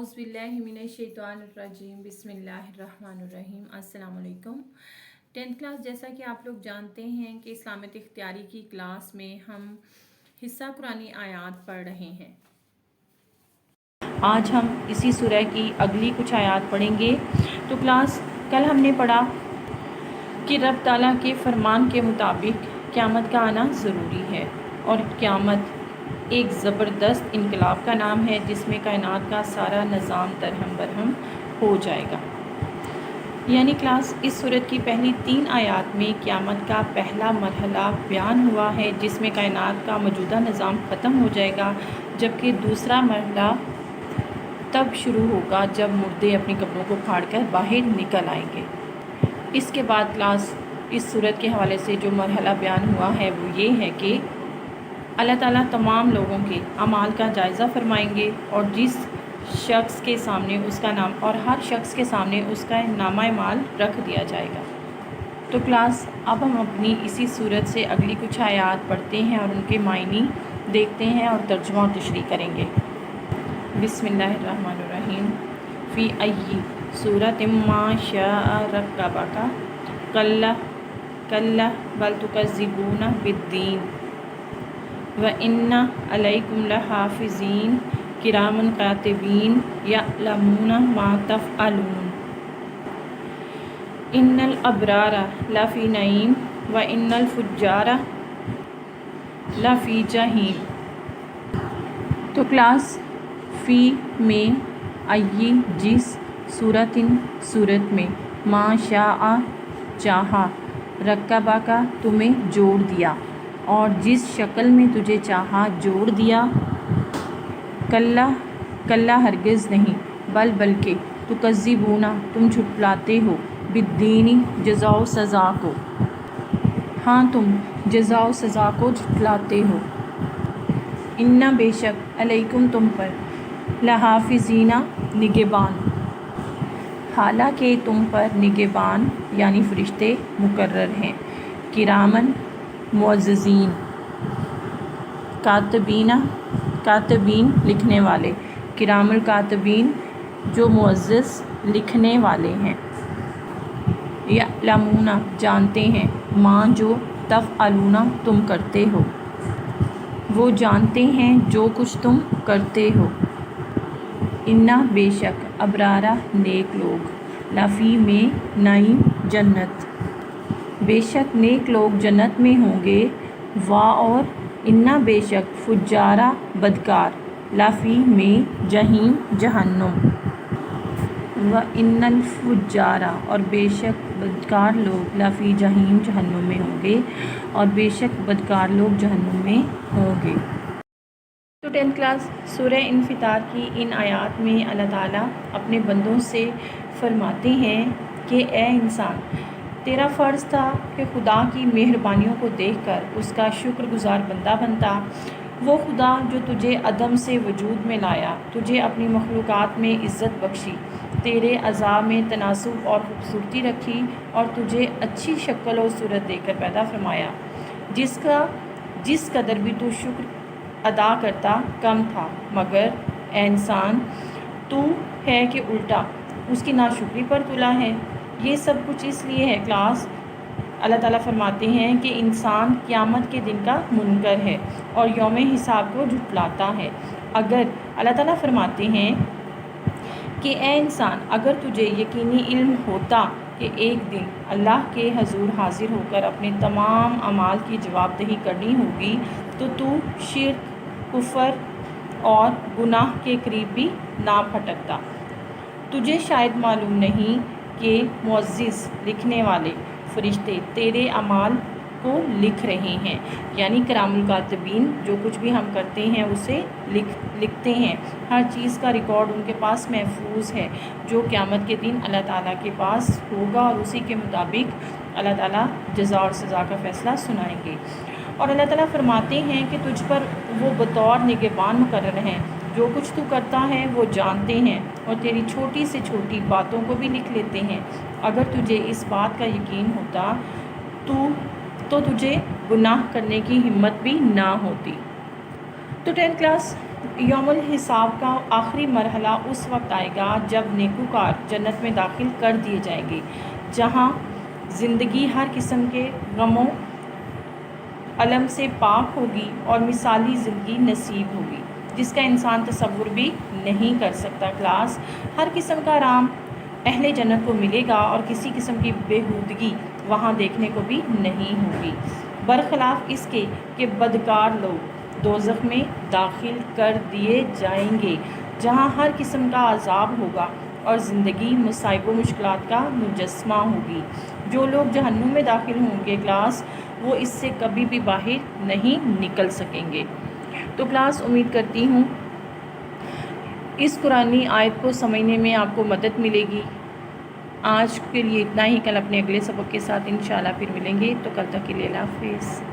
औज़ुबिल्लाहिमिनश्शैतानिर्रजीम बिस्मिल्लाहिर्रहमानिर्रहीम। अस्सलाम वालेकुम। 10th क्लास, जैसा कि आप लोग जानते हैं कि इस्लामियत इख्तियारी की क्लास में हम हिस्सा कुरानी आयात पढ़ रहे हैं। आज हम इसी सूरह की अगली कुछ आयात पढ़ेंगे। तो क्लास कल हमने पढ़ा कि रब ताला के फरमान के मुताबिक क़यामत का आना ज़रूरी है और क़यामत एक ज़बरदस्त इनकलाब का नाम है जिसमें कायनात का सारा निज़ाम दरहम बरहम हो जाएगा। यानी क्लास इस सूरत की पहली 3 आयात में क़यामत का पहला मरहला बयान हुआ है जिसमें कायनात का मौजूदा निज़ाम ख़त्म हो जाएगा, जबकि दूसरा मरहला तब शुरू होगा जब मुर्दे अपनी कब्रों को फाड़ कर बाहर निकल आएंगे। इसके बाद क्लास इस सूरत के हवाले से जो मरहला बयान हुआ है वो ये है कि अल्लाह ताला तमाम लोगों के अमाल का जायज़ा फरमाएंगे और जिस शख्स के सामने उसका नाम और हर शख्स के सामने उसका नामा माल रख दिया जाएगा। तो क्लास अब हम अपनी इसी सूरत से अगली कुछ आयात पढ़ते हैं और उनके मायनी देखते हैं और तर्जुमा और तशरीह करेंगे। बिस्मिल्लाहिर्रहमानिर्रहीम। फ़ी अय्यि सूरतिम मा शाअ रक्कबका कल्ला कल्ला बल तुकज़्ज़िबूना बिद्दीन व इन्ना अलैकुम लहाफ़िज़ीन किरामन कातिबीन यअलमूना मा तफ़अलून इन्नल अबरारा लफ़ी नईम व इन्नल फ़ुज्जारा लफ़ी जहीम। तो क्लास फ़ी में अय्यी जिस सूरत में मा शाअ चाहा रक्कबा का तुम्हें जोड़ दिया और जिस शक्ल में तुझे चाहा जोड़ दिया कल्ला कल्ला हरगिज़ नहीं बल्कि तुकज़्ज़िबूना तुम झुटलाते हो बिद्दीनी जज़ाओ सज़ा को, हाँ तुम जज़ाओ सज़ा को झुटलाते हो। इन्ना बेशक अलैकुम तुम पर लहाफ़िज़ीना निगहबान, हालांकि तुम पर निगहबान यानी फ़रिश्ते मुकर्रर हैं, किरामन मुअज़्ज़ज़ीन कातिबीन लिखने वाले, किरामुल कातिबीन जो मुअज़्ज़ज़ लिखने वाले हैं, यअलमूना जानते हैं, माँ जो तफ़अलूना तुम करते हो, वो जानते हैं जो कुछ तुम करते हो। इन्ना बेशक अबरारा नेक लोग लफ़ी में नईम जन्नत, बेशक नेक लोग जन्नत में होंगे। वा और इन्ना बेशक फुज्जारा बदकार लफ़ी में जहीम जहन्नुम, व इन्नल फुज्जारा और बेशक बदकार लोग लफ़ी जहीम जहन्नुम में होंगे और बेशक बदकार लोग जहन्नुम में होंगे। तो 10th क्लास सूरह इन्फितार की इन आयात में अल्लाह ताला अपने बंदों से फरमाते हैं कि ए इंसान, तेरा फ़र्ज़ था कि खुदा की मेहरबानियों को देखकर उसका शुक्रगुज़ार बंदा बनता। वो खुदा जो तुझे अदम से वजूद में लाया, तुझे अपनी मखलूक़ात में इज़्ज़त बख्शी, तेरे अज़ा में तनासुब और ख़ूबसूरती रखी और तुझे अच्छी शक्ल और सूरत देकर पैदा फरमाया, जिस कदर भी तू शुक्र अदा करता कम था, मगर ए इंसान तू है कि उल्टा उसकी नाशुक्री पर तुला है। ये सब कुछ इसलिए है क्लास, अल्लाह ताला फरमाते हैं कि इंसान क़यामत के दिन का मुनकर है और यौम हिसाब को झुटलाता है। अगर अल्लाह ताला फरमाते हैं कि ए इंसान, अगर तुझे यकीनी इल्म होता कि एक दिन अल्लाह के हजूर हाजिर होकर अपने तमाम अमाल की जवाबदेही करनी होगी, तो तू शिर्क, कुफ़र और गुनाह के करीब भी ना भटकता। तुझे शायद मालूम नहीं कि मुअज़्ज़िज़ लिखने वाले फ़रिश्ते तेरे अमाल को लिख रहे हैं, यानी किरामुल कातिबीन जो कुछ भी हम करते हैं उसे लिखते हैं। हर चीज़ का रिकॉर्ड उनके पास महफूज है जो क़यामत के दिन अल्लाह ताला के पास होगा और उसी के मुताबिक अल्लाह ताला जज़ा और सज़ा का फ़ैसला सुनाएंगे। और अल्लाह ताला फरमाते हैं कि तुझ पर वो बतौर निगहबान मुकर्रर हैं, जो कुछ तू करता है वो जानते हैं और तेरी छोटी से छोटी बातों को भी लिख लेते हैं। अगर तुझे इस बात का यकीन होता तो तुझे गुनाह करने की हिम्मत भी ना होती। तो 10th क्लास یوم الحساب کا آخری مرحلہ اس وقت آئے گا جب نیکوکار جنت میں داخل کر دیے جائیں گے، جہاں زندگی ہر قسم کے غم و الم سے پاک ہوگی اور مثالی زندگی نصیب ہوگی جس کا انسان تصور بھی نہیں کر سکتا۔ کلاس، ہر قسم کا آرام اہل جنت کو ملے گا اور کسی قسم کی بےہودگی وہاں دیکھنے کو بھی نہیں ہوگی، برخلاف اس کے کہ بدکار لوگ دوزخ میں داخل کر دیے جائیں گے، جہاں ہر قسم کا عذاب ہوگا اور زندگی مصائب و مشکلات کا مجسمہ ہوگی۔ جو لوگ جہنم میں داخل ہوں گے کلاس، وہ اس سے کبھی بھی باہر نہیں نکل سکیں گے۔ تو کلاس، امید کرتی ہوں اس قرآنی آیت کو سمجھنے میں آپ کو مدد ملے گی۔ آج کے لیے اتنا ہی، کل اپنے اگلے سبق کے ساتھ انشاءاللہ پھر ملیں گے، تو کل تک کے لیے اللہ حافظ۔